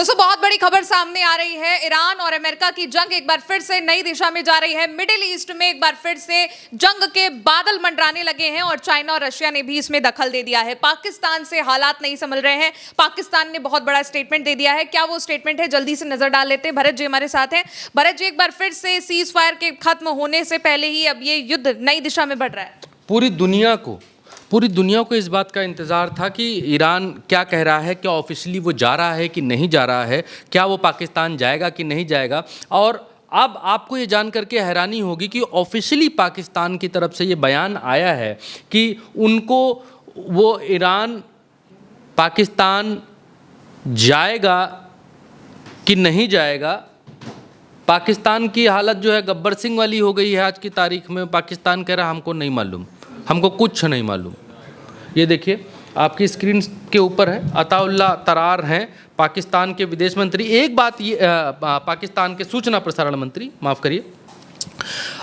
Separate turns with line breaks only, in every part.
दोस्तों बहुत बड़ी खबर सामने आ रही है। ईरान और अमेरिका की जंग एक बार फिर से नई दिशा में जा रही है। मिडिल ईस्ट में एक बार फिर से जंग के बादल मंडराने लगे हैं और चाइना और रशिया ने भी इसमें दखल दे दिया है। पाकिस्तान से हालात नहीं संभल रहे हैं। पाकिस्तान ने बहुत बड़ा स्टेटमेंट दे दिया है। क्या वो स्टेटमेंट है, जल्दी से नजर डाल लेते हैं। भरत जी हमारे साथ हैं। भरत जी, एक बार फिर से सीज फायर के खत्म होने से पहले ही अब ये युद्ध नई दिशा में बढ़ रहा है।
पूरी दुनिया को इस बात का इंतज़ार था कि ईरान क्या कह रहा है, क्या ऑफिशियली वो जा रहा है कि नहीं जा रहा है, क्या वो पाकिस्तान जाएगा कि नहीं जाएगा। और अब आपको ये जान करके हैरानी होगी कि ऑफिशियली पाकिस्तान की तरफ से ये बयान आया है कि उनको वो ईरान पाकिस्तान जाएगा कि नहीं जाएगा। पाकिस्तान की हालत जो है गब्बर सिंह वाली हो गई है आज की तारीख में। पाकिस्तान कह रहा हमको नहीं मालूम, हमको कुछ नहीं मालूम। ये देखिए आपकी स्क्रीन के ऊपर है, अताउल्ला तरार हैं पाकिस्तान के विदेश मंत्री। एक बात ये पाकिस्तान के सूचना प्रसारण मंत्री, माफ़ करिए।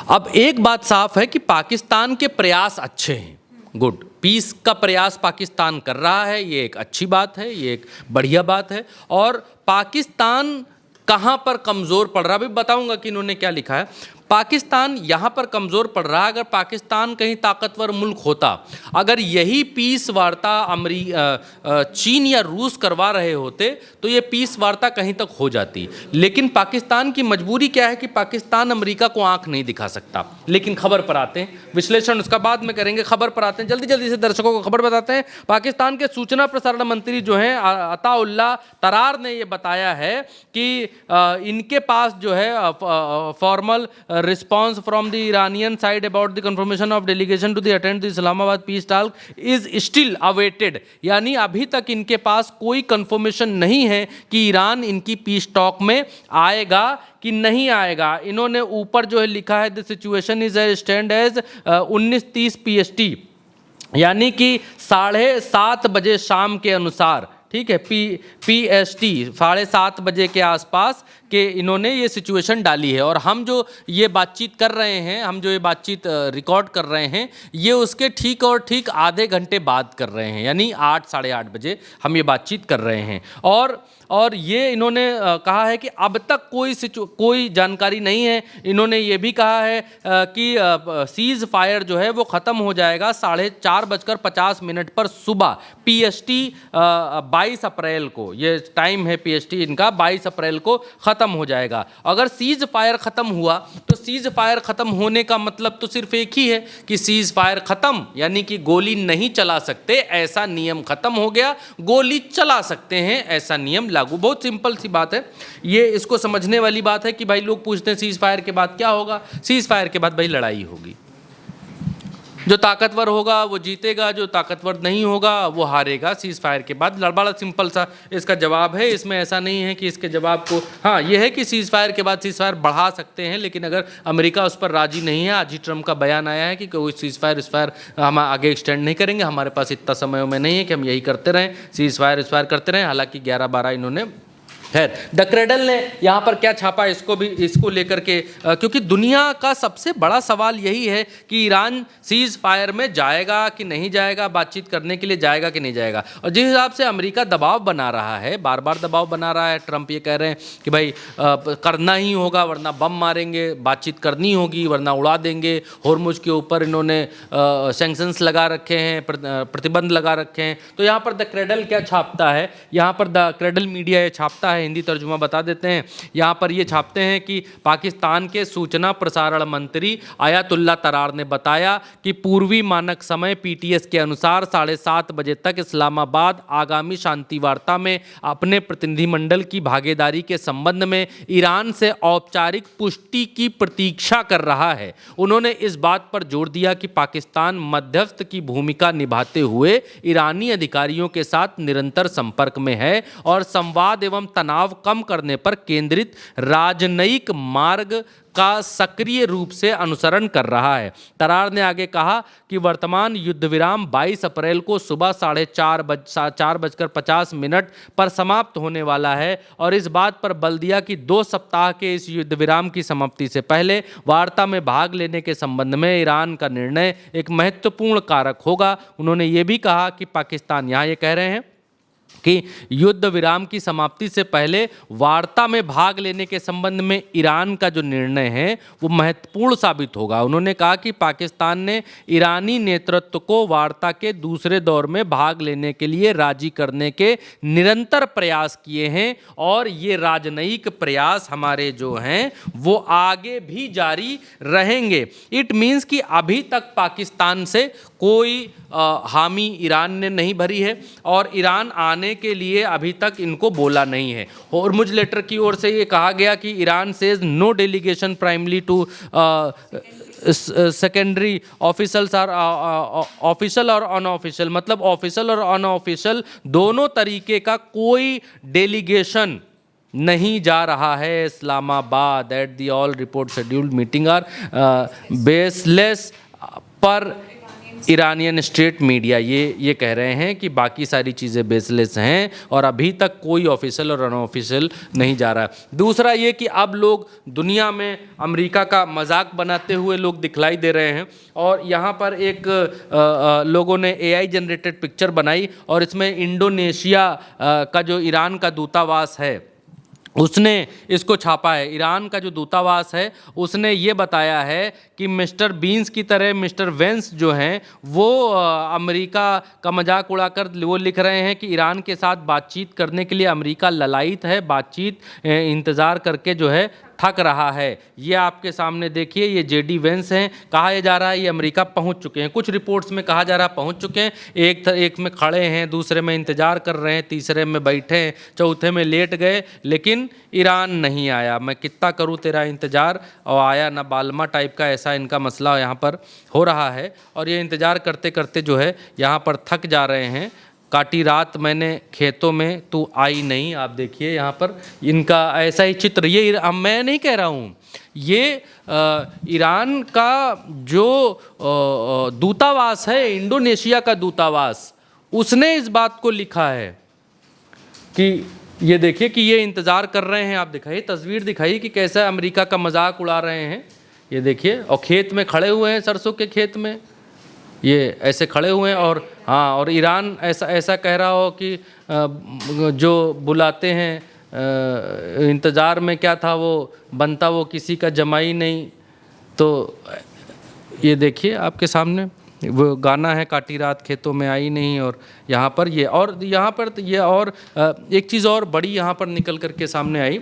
अब एक बात साफ है कि पाकिस्तान के प्रयास अच्छे हैं, गुड। पीस का प्रयास पाकिस्तान कर रहा है, ये एक अच्छी बात है, ये एक बढ़िया बात है। और पाकिस्तान कहाँ पर कमज़ोर पड़ रहा है, अभी बताऊंगा कि इन्होंने क्या लिखा है। पाकिस्तान यहाँ पर कमज़ोर पड़ रहा है। अगर पाकिस्तान कहीं ताकतवर मुल्क होता, अगर यही पीस वार्ता चीन या रूस करवा रहे होते तो ये पीस वार्ता कहीं तक हो जाती। लेकिन पाकिस्तान की मजबूरी क्या है कि पाकिस्तान अमेरिका को आंख नहीं दिखा सकता। लेकिन खबर पर आते हैं, विश्लेषण उसका बाद में करेंगे। खबर पर आते हैं, जल्दी जल्दी से दर्शकों को खबर बताते हैं। पाकिस्तान के सूचना प्रसारण मंत्री जो हैं अताउल्ला तरार ने ये बताया है कि इनके पास जो है formal response from the Iranian side about the confirmation of delegation to the attend the Islamabad peace talk is still awaited। यानी अभी तक इनके पास कोई कंफर्मेशन नहीं है कि ईरान इनकी पीस टॉक में आएगा कि नहीं आएगा। इन्होंने ऊपर जो है लिखा है the situation is stand as 19:30 PST, यानी कि 7:30 बजे शाम के अनुसार, ठीक है, PST 7:30 बजे के आसपास कि इन्होंने ये सिचुएशन डाली है। और हम जो ये बातचीत कर रहे हैं, हम जो ये बातचीत रिकॉर्ड कर रहे हैं, ये उसके ठीक आधे घंटे बाद कर रहे हैं, यानी 8 साढ़े 8 बजे हम ये बातचीत कर रहे हैं। और ये इन्होंने कहा है कि अब तक कोई जानकारी नहीं है। इन्होंने ये भी कहा है कि सीज़ फायर जो है वो ख़त्म हो जाएगा 4:50 पर सुबह PST 22 अप्रैल को। ये टाइम है PST इनका, 22 अप्रैल को ख़त्म हो जाएगा। अगर सीज़ फायर ख़त्म हुआ तो सीज़ फायर ख़त्म होने का मतलब तो सिर्फ एक ही है कि सीज़ फायर ख़त्म, यानी कि गोली नहीं चला सकते ऐसा नियम ख़त्म हो गया, गोली चला सकते हैं ऐसा नियम लागू। बहुत सिंपल सी बात है ये, इसको समझने वाली बात है कि भाई लोग पूछते हैं सीज़ फायर के बाद क्या होगा। सीज़ फायर के बाद भाई लड़ाई होगी, जो ताकतवर होगा वो जीतेगा, जो ताकतवर नहीं होगा वो हारेगा। सीज़ फायर के बाद बड़ा सिंपल सा इसका जवाब है। इसमें ऐसा नहीं है कि इसके जवाब को, हाँ ये है कि सीज़ फायर के बाद सीज़ फायर बढ़ा सकते हैं, लेकिन अगर अमेरिका उस पर राजी नहीं है, आज ही ट्रम्प का बयान आया है कि कोई सीज़ फायर हम आगे एक्सटेंड नहीं करेंगे, हमारे पास इतना समय में नहीं है कि हम यही करते रहें, सीज़ फायर करते रहें। हालांकि 11-12 इन्होंने खैर द क्रेडल ने यहाँ पर क्या छापा इसको लेकर के, क्योंकि दुनिया का सबसे बड़ा सवाल यही है कि ईरान सीज़ फायर में जाएगा कि नहीं जाएगा, बातचीत करने के लिए जाएगा कि नहीं जाएगा। और जिस हिसाब से अमेरिका दबाव बना रहा है, बार बार दबाव बना रहा है, ट्रंप ये कह रहे हैं कि भाई करना ही होगा वरना बम मारेंगे, बातचीत करनी होगी वरना उड़ा देंगे। होर्मुज के ऊपर इन्होंने सैंक्शंस लगा रखे हैं, प्रतिबंध लगा रखे हैं। तो यहाँ पर द क्रेडल क्या छापता है, यहाँ पर द क्रेडल मीडिया ये छापता है, हिंदी तर्जुमा बता देते हैं। यहाँ पर ये छापते हैं कि पाकिस्तान के सूचना प्रसारण मंत्री आयतुल्ला तरार ने बताया कि पूर्वी मानक समय PTS के अनुसार 7:30 बजे तक इस्लामाबाद आगामी शांति वार्ता में अपने प्रतिनिधिमंडल की भागीदारी के संबंध में ईरान से औपचारिक पुष्टि की प्रतीक्षा कर रहा है। उन्होंने इस बात पर जोर दिया कि पाकिस्तान मध्यस्थ की भूमिका निभाते हुए ईरानी अधिकारियों के साथ निरंतर संपर्क में है और संवाद एवं तनाव कम करने पर केंद्रित राजनयिक मार्ग का सक्रिय रूप से अनुसरण कर रहा है। तरार ने आगे कहा कि वर्तमान युद्ध विराम 22 अप्रैल को सुबह 4:50 पर समाप्त होने वाला है और इस बात पर बल दिया कि 2 सप्ताह के इस युद्ध विराम की समाप्ति से पहले वार्ता में भाग लेने के संबंध में ईरान का निर्णय एक महत्वपूर्ण कारक होगा। उन्होंने ये भी कहा कि पाकिस्तान, यहाँ ये कह रहे हैं कि युद्ध विराम की समाप्ति से पहले वार्ता में भाग लेने के संबंध में ईरान का जो निर्णय है वो महत्वपूर्ण साबित होगा। उन्होंने कहा कि पाकिस्तान ने ईरानी नेतृत्व को वार्ता के दूसरे दौर में भाग लेने के लिए राजी करने के निरंतर प्रयास किए हैं और ये राजनयिक प्रयास हमारे जो हैं वो आगे भी जारी रहेंगे। इट मीन्स कि अभी तक पाकिस्तान से कोई हामी ईरान ने नहीं भरी है और ईरान आने के लिए अभी तक इनको बोला नहीं है। हॉर्मुज़ लेटर की ओर से ये कहा गया कि Iran says no delegation primary to secondary officials or official और अनऑफिशियल, मतलब ऑफिशियल और अनऑफिशियल दोनों तरीके का कोई डेलीगेशन नहीं जा रहा है Islamabad. At the all report scheduled meeting are baseless पर ईरानियन स्टेट मीडिया ये कह रहे हैं कि बाकी सारी चीज़ें बेसलेस हैं और अभी तक कोई ऑफिशियल और अनऑफिशियल नहीं जा रहा है। दूसरा ये कि अब लोग दुनिया में अमेरिका का मजाक बनाते हुए लोग दिखलाई दे रहे हैं और यहाँ पर एक लोगों ने AI जनरेटेड पिक्चर बनाई और इसमें इंडोनेशिया का जो ईरान का दूतावास है उसने इसको छापा है। ईरान का जो दूतावास है उसने ये बताया है कि मिस्टर बीन्स की तरह मिस्टर वेंस जो हैं वो अमेरिका का मजाक उड़ाकर वो लिख रहे हैं कि ईरान के साथ बातचीत करने के लिए अमेरिका ललायत है, बातचीत इंतज़ार करके जो है थक रहा है। ये आपके सामने देखिए, ये JD वेंस हैं। कहा जा रहा है ये अमेरिका पहुंच चुके हैं, कुछ रिपोर्ट्स में कहा जा रहा है पहुंच चुके हैं। एक में खड़े हैं, दूसरे में इंतज़ार कर रहे हैं, तीसरे में बैठे हैं, चौथे में लेट गए, लेकिन ईरान नहीं आया। मैं कितना करूं तेरा इंतज़ार और आया ना बालमा टाइप का ऐसा इनका मसला यहाँ पर हो रहा है और ये इंतज़ार करते करते जो है यहाँ पर थक जा रहे हैं। काटी रात मैंने खेतों में तू आई नहीं, आप देखिए यहाँ पर इनका ऐसा ही चित्र। ये मैं नहीं कह रहा हूँ, ये ईरान का जो दूतावास है, इंडोनेशिया का दूतावास, उसने इस बात को लिखा है कि ये देखिए कि ये इंतज़ार कर रहे हैं। आप दिखाइए, तस्वीर दिखाइए कि कैसा अमेरिका का मजाक उड़ा रहे हैं। ये देखिए, और खेत में खड़े हुए हैं, सरसों के खेत में ये ऐसे खड़े हुए हैं और हाँ, और ईरान ऐसा कह रहा हो कि जो बुलाते हैं इंतज़ार में क्या था वो बनता वो किसी का जमाई नहीं। तो ये देखिए आपके सामने वो गाना है काटी रात खेतों में आई नहीं और यहाँ पर ये और यहाँ पर ये और एक चीज़ और बड़ी यहाँ पर निकल कर के सामने आई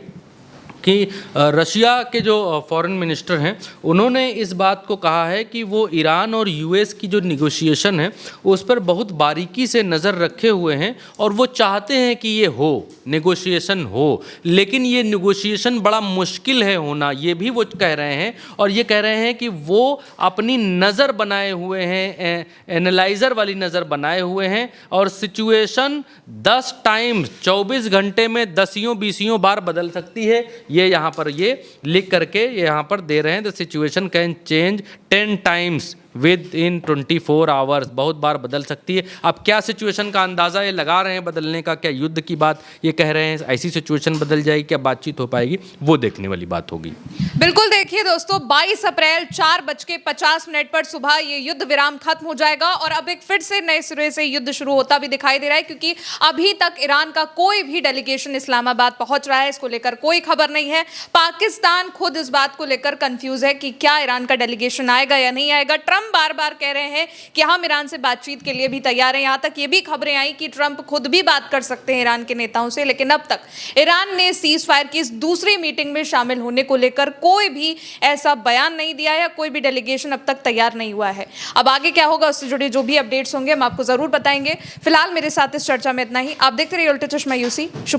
कि रशिया के जो फॉरेन मिनिस्टर हैं उन्होंने इस बात को कहा है कि वो ईरान और US की जो निगोशिएशन है उस पर बहुत बारीकी से नज़र रखे हुए हैं और वो चाहते हैं कि ये हो, निगोशिएशन हो, लेकिन ये निगोशिएशन बड़ा मुश्किल है होना, ये भी वो कह रहे हैं। और ये कह रहे हैं कि वो अपनी नज़र बनाए हुए हैं, एनालाइज़र वाली नज़र बनाए हुए हैं और सिचुएशन 10 टाइम्स 24 घंटे में 10-20 बार बदल सकती है। ये यहाँ पर ये लिख करके ये यहाँ पर दे रहे हैं, the situation can change 10 times with in 24 hours, बहुत बार बदल सकती है। अब क्या सिचुएशन का अंदाज़ा ये लगा रहे हैं बदलने का, क्या युद्ध की बात ये कह रहे हैं, ऐसी सिचुएशन बदल जाएगी, क्या बातचीत हो पाएगी, वो देखने वाली बात होगी।
बिल्कुल, देखिए दोस्तों, 22 अप्रैल 4:50 पर सुबह ये युद्ध विराम खत्म हो जाएगा और अब एक फिर से नए सिरे से युद्ध शुरू होता भी दिखाई दे रहा है, क्योंकि अभी तक ईरान का कोई भी डेलीगेशन इस्लामाबाद पहुंच रहा है इसको लेकर कोई खबर नहीं है। पाकिस्तान खुद इस बात को लेकर कंफ्यूज है कि क्या ईरान का डेलीगेशन आएगा या नहीं आएगा। ट्रंप बार बार कह रहे हैं कि हम ईरान से बातचीत के लिए भी तैयार हैं। यहां तक ये भी खबरें आई कि ट्रंप खुद भी बात कर सकते हैं ईरान के नेताओं से, लेकिन अब तक ईरान ने सीज फायर की इस दूसरी मीटिंग में शामिल होने को लेकर कोई भी ऐसा बयान नहीं दिया है, कोई भी डेलीगेशन अब तक तैयार नहीं हुआ है। अब आगे क्या होगा उससे जुड़े जो भी अपडेट्स होंगे हम आपको जरूर बताएंगे। फिलहाल मेरे साथ इस चर्चा में इतना ही। आप देखते रहिए उल्टा चश्मा यूसी।